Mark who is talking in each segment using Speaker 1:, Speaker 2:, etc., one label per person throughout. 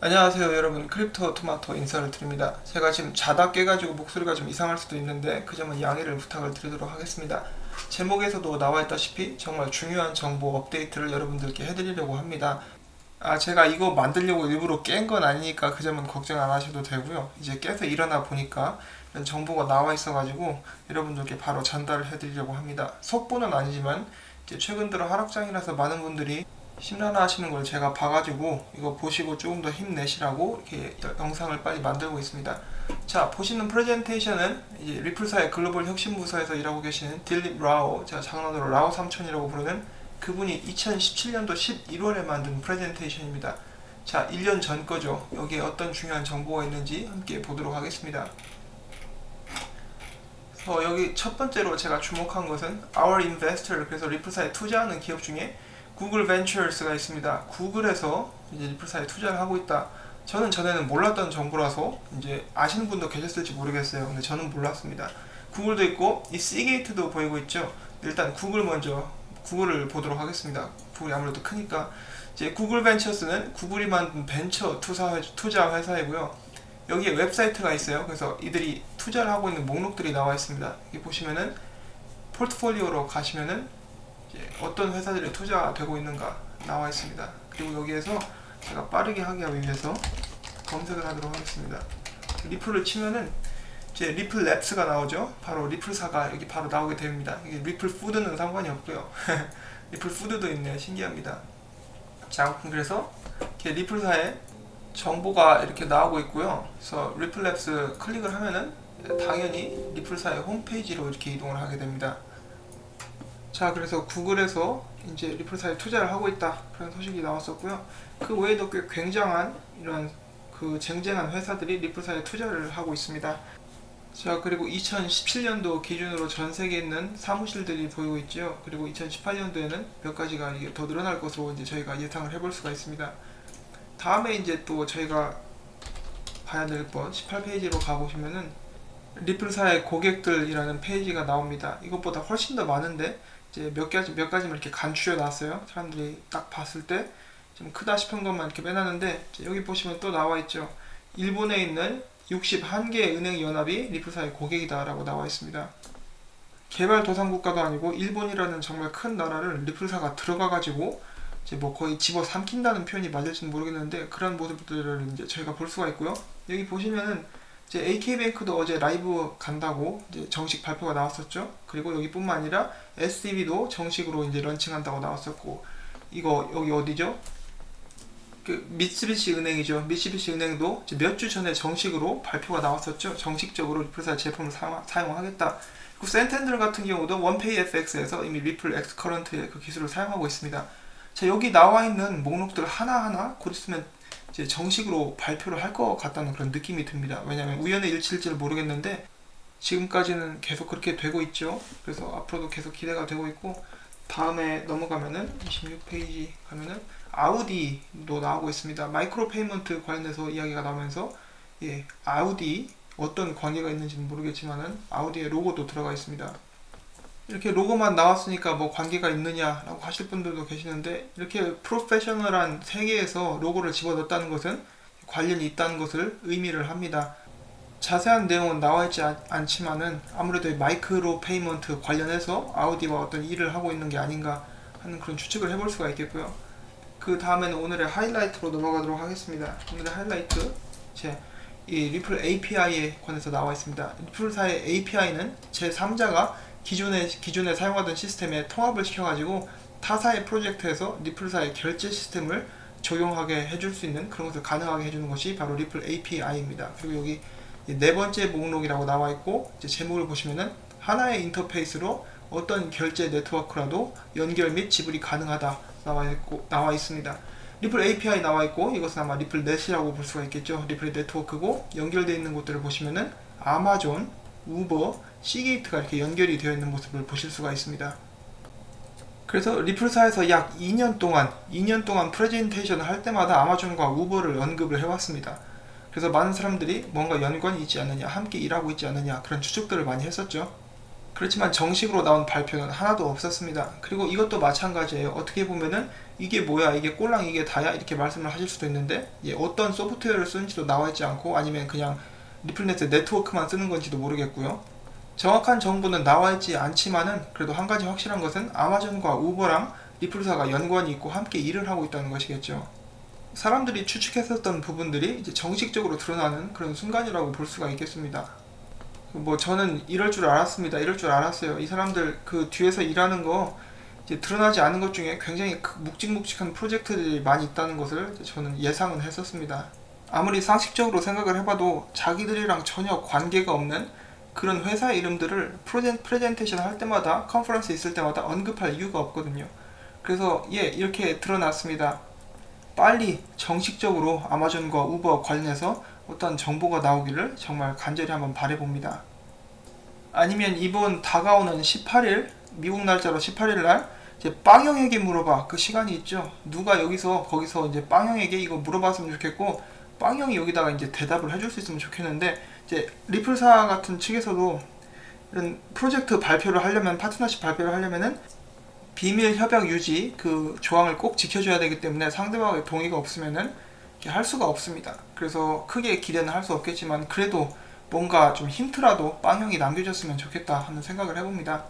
Speaker 1: 안녕하세요 여러분, 크립토 토마토 인사를 드립니다. 제가 지금 자다 깨가지고 목소리가 좀 이상할 수도 있는데 그 점은 양해를 부탁을 드리도록 하겠습니다. 제목에서도 나와있다시피 정말 중요한 정보 업데이트를 여러분들께 해드리려고 합니다. 제가 이거 만들려고 일부러 깬 건 아니니까 그 점은 걱정 안 하셔도 되고요. 이제 깨서 일어나 보니까 이런 정보가 나와 있어가지고 여러분들께 바로 전달을 해드리려고 합니다. 속보는 아니지만 이제 최근 들어 하락장이라서 많은 분들이 심란하 하시는 걸 제가 봐가지고 이거 보시고 조금 더 힘내시라고 이렇게 영상을 빨리 만들고 있습니다. 자, 보시는 프레젠테이션은 이제 리플사의 글로벌 혁신부서에서 일하고 계시는 딜립 라오, 제가 장난으로 라오 삼촌이라고 부르는 그분이 2017년도 11월에 만든 프레젠테이션입니다. 자, 1년 전 거죠. 여기에 어떤 중요한 정보가 있는지 함께 보도록 하겠습니다. 여기 첫 번째로 제가 주목한 것은 Our Investor, 그래서 리플사에 투자하는 기업 중에 구글 벤처스가 있습니다. 구글에서 이제 리플사에 투자를 하고 있다. 저는 전에는 몰랐던 정보라서 이제 아시는 분도 계셨을지 모르겠어요. 근데 저는 몰랐습니다. 구글도 있고 이 시게이트도 보이고 있죠. 일단 구글을 보도록 하겠습니다. 구글이 아무래도 크니까. 이제 구글 벤처스는 구글이 만든 벤처 투자 회사이고요. 여기에 웹사이트가 있어요. 그래서 이들이 투자를 하고 있는 목록들이 나와 있습니다. 여기 보시면은 포트폴리오로 가시면은 어떤 회사들이 투자가 되고 있는가 나와 있습니다. 그리고 여기에서 제가 빠르게 하기 위해서 검색을 하도록 하겠습니다. 리플을 치면은 이제 리플 랩스가 나오죠. 바로 리플사가 여기 바로 나오게 됩니다. 이게 리플 푸드는 상관이 없고요. 리플 푸드도 있네요. 신기합니다. 자, 그래서 이렇게 리플사의 정보가 이렇게 나오고 있고요. 그래서 리플 랩스 클릭을 하면은 당연히 리플사의 홈페이지로 이렇게 이동을 하게 됩니다. 자, 그래서 구글에서 이제 리플사에 투자를 하고 있다, 그런 소식이 나왔었고요. 그 외에도 꽤 굉장한 이런 그 쟁쟁한 회사들이 리플사에 투자를 하고 있습니다. 자, 그리고 2017년도 기준으로 전 세계에 있는 사무실들이 보이고 있죠. 그리고 2018년도에는 몇 가지가 이게 더 늘어날 것으로 이제 저희가 예상을 해볼 수가 있습니다. 다음에 이제 또 저희가 봐야 될 것 18페이지로 가보시면은 리플사의 고객들이라는 페이지가 나옵니다. 이것보다 훨씬 더 많은데 이제 몇 가지만 이렇게 간추려 놨어요. 사람들이 딱 봤을 때 좀 크다 싶은 것만 이렇게 빼놨는데, 여기 보시면 또 나와 있죠. 일본에 있는 61개 은행 연합이 리플사의 고객이다 라고 나와 있습니다. 개발도상국가도 아니고 일본이라는 정말 큰 나라를 리플사가 들어가가지고 이제 뭐 거의 집어삼킨다는 표현이 맞을지는 모르겠는데 그런 모습들을 이제 저희가 볼 수가 있고요. 여기 보시면은 이제 AK뱅크도 어제 라이브 간다고 이제 정식 발표가 나왔었죠. 그리고 여기뿐만 아니라 SCB도 정식으로 이제 런칭한다고 나왔었고, 이거 여기 어디죠? 그 미쓰비시 은행이죠. 미쓰비시 은행도 몇 주 전에 정식으로 발표가 나왔었죠. 정식적으로 리플사 제품을 사용하겠다. 그리고 센텐들 같은 경우도 원페이 FX에서 이미 리플 X 커런트의 그 기술을 사용하고 있습니다. 자, 여기 나와 있는 목록들 하나하나 곧 있으면 이제 정식으로 발표를 할 것 같다는 그런 느낌이 듭니다. 왜냐하면 우연의 일치일지를 모르겠는데 지금까지는 계속 그렇게 되고 있죠. 그래서 앞으로도 계속 기대가 되고 있고, 다음에 넘어가면은 26페이지 가면은 아우디도 나오고 있습니다. 마이크로 페이먼트 관련해서 이야기가 나오면서 아우디 어떤 관계가 있는지는 모르겠지만은 아우디의 로고도 들어가 있습니다. 이렇게 로고만 나왔으니까 뭐 관계가 있느냐라고 하실 분들도 계시는데, 이렇게 프로페셔널한 세계에서 로고를 집어넣었다는 것은 관련이 있다는 것을 의미를 합니다. 자세한 내용은 나와 있지 않지만은 아무래도 마이크로 페이먼트 관련해서 아우디와 어떤 일을 하고 있는 게 아닌가 하는 그런 추측을 해볼 수가 있겠고요. 그 다음에는 오늘의 하이라이트로 넘어가도록 하겠습니다. 오늘의 하이라이트, 이 리플 API에 관해서 나와 있습니다. 리플사의 API는 제3자가 기존에 사용하던 시스템에 통합을 시켜가지고 타사의 프로젝트에서 리플사의 결제 시스템을 적용하게 해줄 수 있는 그런 것을 가능하게 해주는 것이 바로 리플 API입니다. 그리고 여기 네 번째 목록이라고 나와 있고, 이제 제목을 보시면은 하나의 인터페이스로 어떤 결제 네트워크라도 연결 및 지불이 가능하다 나와 있습니다. 리플 API 나와 있고, 이것은 아마 리플넷이라고 볼 수가 있겠죠. 리플 네트워크고, 연결되어 있는 곳들을 보시면은 아마존, 우버, 시게이트가 이렇게 연결이 되어 있는 모습을 보실 수가 있습니다. 그래서 리플사에서 약 2년 동안 프레젠테이션을 할 때마다 아마존과 우버를 언급을 해왔습니다. 그래서 많은 사람들이 뭔가 연관이 있지 않느냐, 함께 일하고 있지 않느냐, 그런 추측들을 많이 했었죠. 그렇지만 정식으로 나온 발표는 하나도 없었습니다. 그리고 이것도 마찬가지예요. 어떻게 보면은 이게 뭐야, 이게 꼴랑 이게 다야, 이렇게 말씀을 하실 수도 있는데, 어떤 소프트웨어를 쓰는지도 나와 있지 않고, 아니면 그냥 리플넷의 네트워크만 쓰는 건지도 모르겠고요. 정확한 정보는 나와 있지 않지만은 그래도 한 가지 확실한 것은 아마존과 우버랑 리플사가 연관이 있고 함께 일을 하고 있다는 것이겠죠. 사람들이 추측했었던 부분들이 이제 정식적으로 드러나는 그런 순간이라고 볼 수가 있겠습니다. 뭐 저는 이럴 줄 알았습니다. 이럴 줄 알았어요. 이 사람들 그 뒤에서 일하는 거 이제 드러나지 않은 것 중에 굉장히 묵직묵직한 프로젝트들이 많이 있다는 것을 저는 예상은 했었습니다. 아무리 상식적으로 생각을 해봐도 자기들이랑 전혀 관계가 없는 그런 회사 이름들을 프레젠테이션 할 때마다, 컨퍼런스 있을 때마다 언급할 이유가 없거든요. 그래서 이렇게 드러났습니다. 빨리 정식적으로 아마존과 우버 관련해서 어떤 정보가 나오기를 정말 간절히 한번 바라봅니다. 아니면 이번 다가오는 18일, 미국 날짜로 18일 날 이제 빵형에게 물어봐, 그 시간이 있죠. 누가 여기서 거기서 이제 빵형에게 이거 물어봤으면 좋겠고, 빵형이 여기다가 이제 대답을 해줄 수 있으면 좋겠는데, 이제 리플사 같은 측에서도 이런 프로젝트 발표를 하려면, 파트너십 발표를 하려면은 비밀 협약 유지 그 조항을 꼭 지켜줘야 되기 때문에 상대방의 동의가 없으면은 할 수가 없습니다. 그래서 크게 기대는 할 수 없겠지만 그래도 뭔가 좀 힌트라도 빵형이 남겨줬으면 좋겠다 하는 생각을 해봅니다.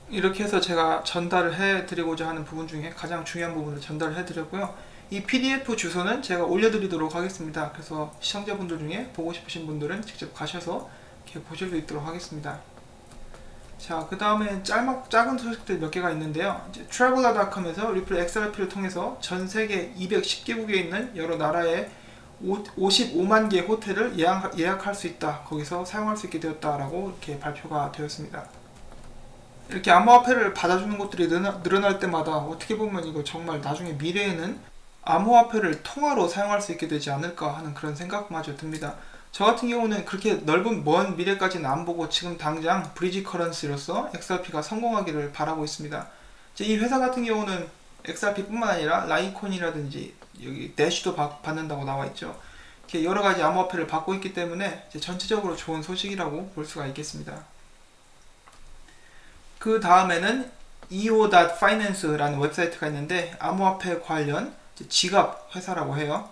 Speaker 1: 이렇게 해서 제가 전달을 해드리고자 하는 부분 중에 가장 중요한 부분을 전달을 해드렸고요. 이 PDF 주소는 제가 올려드리도록 하겠습니다. 그래서 시청자분들 중에 보고 싶으신 분들은 직접 가셔서 이렇게 보실 수 있도록 하겠습니다. 자, 그 다음에 작은 소식들 몇 개가 있는데요. 이제 traveler.com에서 리플 XRP를 통해서 전 세계 210개국에 있는 여러 나라의 55만 개의 호텔을 예약할 수 있다. 거기서 사용할 수 있게 되었다라고 이렇게 발표가 되었습니다. 이렇게 암호화폐를 받아주는 곳들이 늘어날 때마다 어떻게 보면 이거 정말 나중에 미래에는 암호화폐를 통화로 사용할 수 있게 되지 않을까 하는 그런 생각마저 듭니다. 저 같은 경우는 그렇게 넓은 먼 미래까지는 안 보고 지금 당장 브리지 커런시로서 XRP가 성공하기를 바라고 있습니다. 이 회사 같은 경우는 XRP뿐만 아니라 라이콘이라든지 여기 대쉬도 받는다고 나와 있죠. 이렇게 여러 가지 암호화폐를 받고 있기 때문에 전체적으로 좋은 소식이라고 볼 수가 있겠습니다. 그 다음에는 eo.finance라는 웹사이트가 있는데 암호화폐 관련 지갑 회사라고 해요.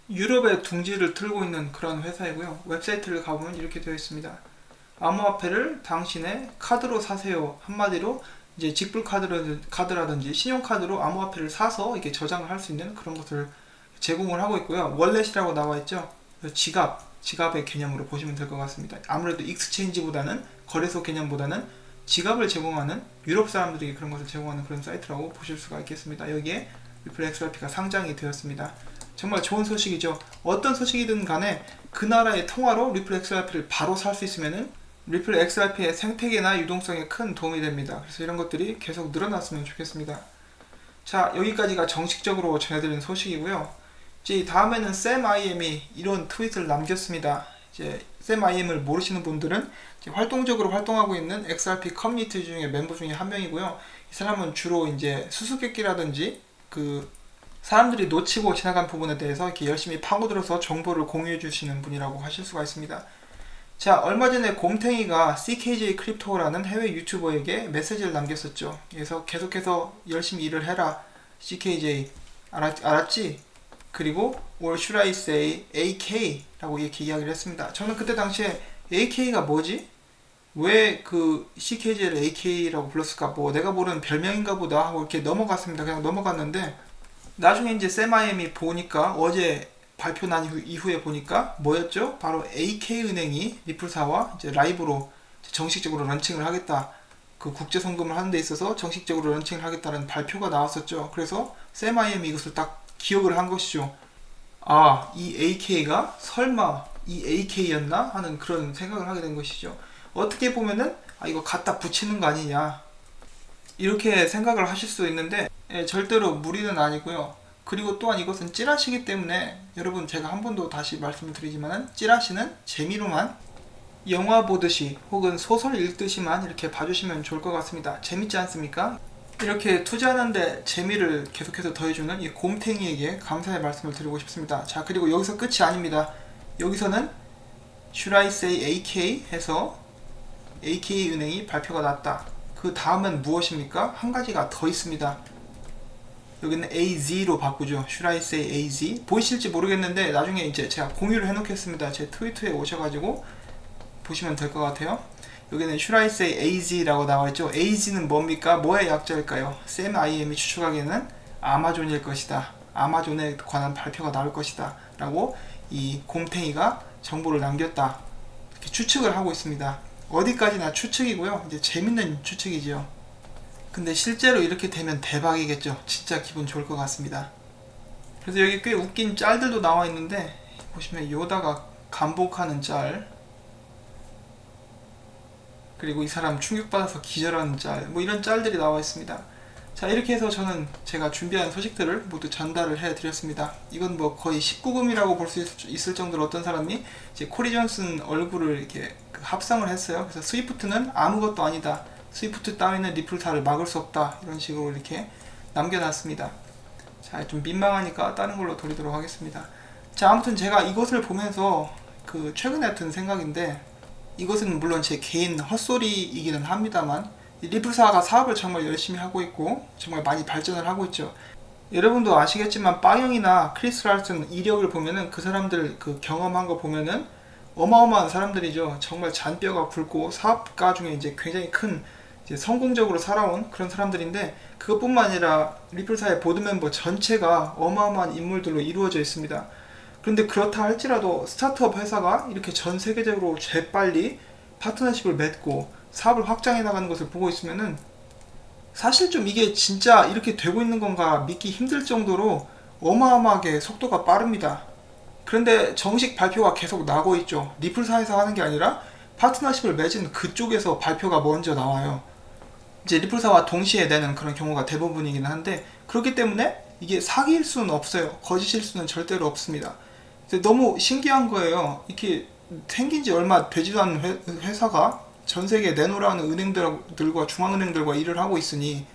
Speaker 1: 유럽에 둥지를 틀고 있는 그런 회사이고요. 웹사이트를 가보면 이렇게 되어 있습니다. 암호화폐를 당신의 카드로 사세요. 한마디로 이제 직불 카드라든지 신용카드로 암호화폐를 사서 이렇게 저장을 할 수 있는 그런 것을 제공을 하고 있고요. 월렛이라고 나와 있죠. 지갑의 개념으로 보시면 될 것 같습니다. 아무래도 익스체인지보다는, 거래소 개념보다는 지갑을 제공하는, 유럽 사람들이 그런 것을 제공하는 그런 사이트라고 보실 수가 있겠습니다. 여기에 리플 XRP가 상장이 되었습니다. 정말 좋은 소식이죠. 어떤 소식이든 간에 그 나라의 통화로 리플 XRP를 바로 살 수 있으면은 리플 XRP의 생태계나 유동성에 큰 도움이 됩니다. 그래서 이런 것들이 계속 늘어났으면 좋겠습니다. 자, 여기까지가 정식적으로 전해드린 소식이고요. 이제 다음에는 샘 IM이 이런 트윗을 남겼습니다. 이제 샘 IM을 모르시는 분들은 이제 활동적으로 활동하고 있는 XRP 커뮤니티 중에 멤버 중에 한 명이고요. 이 사람은 주로 이제 수수께끼라든지 사람들이 놓치고 지나간 부분에 대해서 이렇게 열심히 파고들어서 정보를 공유해 주시는 분이라고 하실 수가 있습니다. 자, 얼마 전에 곰탱이가 CKJ 크립토라는 해외 유튜버에게 메시지를 남겼었죠. 그래서 계속해서 열심히 일을 해라, CKJ. 알았지? 그리고 or should I say AK 라고 이렇게 이야기를 했습니다. 저는 그때 당시에 AK가 뭐지? 왜 그 CKJ를 AK라고 불렀을까? 뭐 내가 모르는 별명인가 보다 하고 이렇게 넘어갔습니다. 그냥 넘어갔는데 나중에 이제 샘 IM이 보니까, 어제 발표 난 이후에 보니까 뭐였죠? 바로 AK은행이 리플사와 이제 라이브로 정식적으로 런칭을 하겠다. 그 국제 송금을 하는 데 있어서 정식적으로 런칭을 하겠다는 발표가 나왔었죠. 그래서 샘 IM이 이것을 딱 기억을 한 것이죠. 아, 이 AK가 설마 이 AK였나? 하는 그런 생각을 하게 된 것이죠. 어떻게 보면은 이거 갖다 붙이는 거 아니냐, 이렇게 생각을 하실 수 있는데 절대로 무리는 아니고요. 그리고 또한 이것은 찌라시기 때문에 여러분, 제가 한 번 더 다시 말씀을 드리지만은 찌라시는 재미로만, 영화 보듯이 혹은 소설 읽듯이만 이렇게 봐주시면 좋을 것 같습니다. 재밌지 않습니까? 이렇게 투자하는데 재미를 계속해서 더해주는 이 곰탱이에게 감사의 말씀을 드리고 싶습니다. 자, 그리고 여기서 끝이 아닙니다. 여기서는 Should I say AK 해서 AK은행이 발표가 났다. 그 다음은 무엇입니까? 한 가지가 더 있습니다. 여기는 AZ로 바꾸죠. Should I say AZ? 보이실지 모르겠는데 나중에 이제 제가 공유를 해놓겠습니다. 제 트위터에 오셔가지고 보시면 될 것 같아요. 여기는 Should I say AZ라고 나와있죠. AZ는 뭡니까? 뭐의 약자일까요? 샘 IM이 추측하기에는 아마존일 것이다. 아마존에 관한 발표가 나올 것이다. 라고 이 곰탱이가 정보를 남겼다. 이렇게 추측을 하고 있습니다. 어디까지나 추측이고요. 이제 재밌는 추측이죠. 근데 실제로 이렇게 되면 대박이겠죠. 진짜 기분 좋을 것 같습니다. 그래서 여기 꽤 웃긴 짤들도 나와 있는데 보시면 요다가 감복하는 짤, 그리고 이 사람 충격받아서 기절하는 짤, 뭐 이런 짤들이 나와 있습니다. 자, 이렇게 해서 저는 제가 준비한 소식들을 모두 전달을 해드렸습니다. 이건 뭐 거의 19금이라고 볼 수 있을 정도로 어떤 사람이 이제 코리 존슨 얼굴을 이렇게 합성을 했어요. 그래서 스위프트는 아무것도 아니다. 스위프트 따위는 리플사를 막을 수 없다. 이런 식으로 이렇게 남겨놨습니다. 자, 좀 민망하니까 다른 걸로 돌리도록 하겠습니다. 자, 아무튼 제가 이것을 보면서 최근에 든 생각인데, 이것은 물론 제 개인 헛소리이기는 합니다만, 리플사가 사업을 정말 열심히 하고 있고 정말 많이 발전을 하고 있죠. 여러분도 아시겠지만 빵형이나 크리스 랄슨 이력을 보면은 그 사람들 경험한 거 보면은 어마어마한 사람들이죠. 정말 잔뼈가 굵고 사업가 중에 이제 굉장히 큰 이제 성공적으로 살아온 그런 사람들인데, 그것뿐만 아니라 리플사의 보드 멤버 전체가 어마어마한 인물들로 이루어져 있습니다. 그런데 그렇다 할지라도 스타트업 회사가 이렇게 전 세계적으로 재빨리 파트너십을 맺고 사업을 확장해 나가는 것을 보고 있으면은 사실 좀 이게 진짜 이렇게 되고 있는 건가 믿기 힘들 정도로 어마어마하게 속도가 빠릅니다. 그런데 정식 발표가 계속 나고 있죠. 리플사에서 하는 게 아니라 파트너십을 맺은 그쪽에서 발표가 먼저 나와요. 이제 리플사와 동시에 내는 그런 경우가 대부분이긴 한데, 그렇기 때문에 이게 사기일 수는 없어요. 거짓일 수는 절대로 없습니다. 너무 신기한 거예요. 이렇게 생긴 지 얼마 되지도 않은 회사가 전 세계에 내놓으라는 은행들과 중앙은행들과 일을 하고 있으니,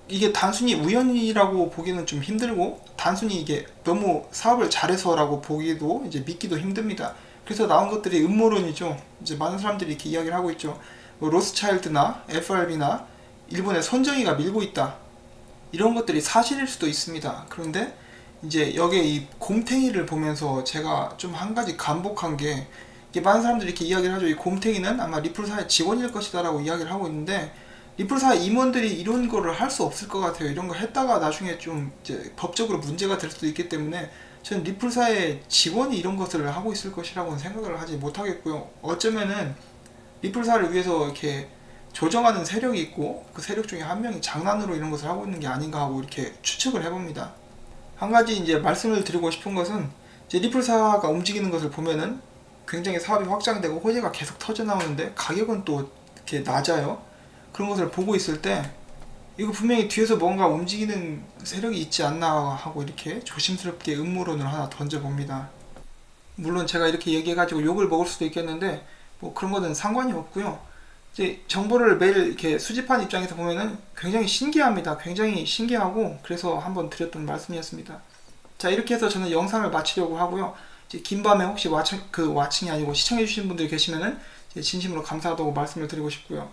Speaker 1: 이게 단순히 우연이라고 보기는 좀 힘들고, 단순히 이게 너무 사업을 잘해서라고 보기도 이제 믿기도 힘듭니다. 그래서 나온 것들이 음모론이죠. 이제 많은 사람들이 이렇게 이야기를 하고 있죠. 뭐 로스차일드나 FRB나 일본의 손정이가 밀고 있다. 이런 것들이 사실일 수도 있습니다. 그런데 이제 여기에 이 곰탱이를 보면서 제가 좀 한 가지 감복한 게, 이게 많은 사람들이 이렇게 이야기를 하죠. 이 곰탱이는 아마 리플사의 직원일 것이다 라고 이야기를 하고 있는데, 리플사 임원들이 이런 거를 할 수 없을 것 같아요. 이런 거 했다가 나중에 좀 이제 법적으로 문제가 될 수도 있기 때문에 저는 리플사의 직원이 이런 것을 하고 있을 것이라고는 생각을 하지 못하겠고요. 어쩌면은 리플사를 위해서 이렇게 조정하는 세력이 있고 그 세력 중에 한 명이 장난으로 이런 것을 하고 있는 게 아닌가 하고 이렇게 추측을 해봅니다. 한 가지 이제 말씀을 드리고 싶은 것은, 이제 리플사가 움직이는 것을 보면은 굉장히 사업이 확장되고 호재가 계속 터져 나오는데 가격은 또 이렇게 낮아요. 그런 것을 보고 있을 때 이거 분명히 뒤에서 뭔가 움직이는 세력이 있지 않나 하고 이렇게 조심스럽게 음모론을 하나 던져봅니다. 물론 제가 이렇게 얘기해가지고 욕을 먹을 수도 있겠는데 뭐 그런 거는 상관이 없고요. 이제 정보를 매일 이렇게 수집한 입장에서 보면은 굉장히 신기합니다. 굉장히 신기하고, 그래서 한번 드렸던 말씀이었습니다. 자, 이렇게 해서 저는 영상을 마치려고 하고요. 이제 긴 밤에 혹시 와칭이 아니고 시청해주신 분들 계시면은 진심으로 감사하다고 말씀을 드리고 싶고요.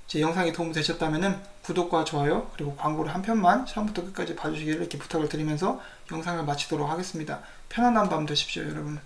Speaker 1: 제 영상이 도움되셨다면은 구독과 좋아요 그리고 광고를 한 편만 처음부터 끝까지 봐주시기를 이렇게 부탁을 드리면서 영상을 마치도록 하겠습니다. 편안한 밤 되십시오, 여러분.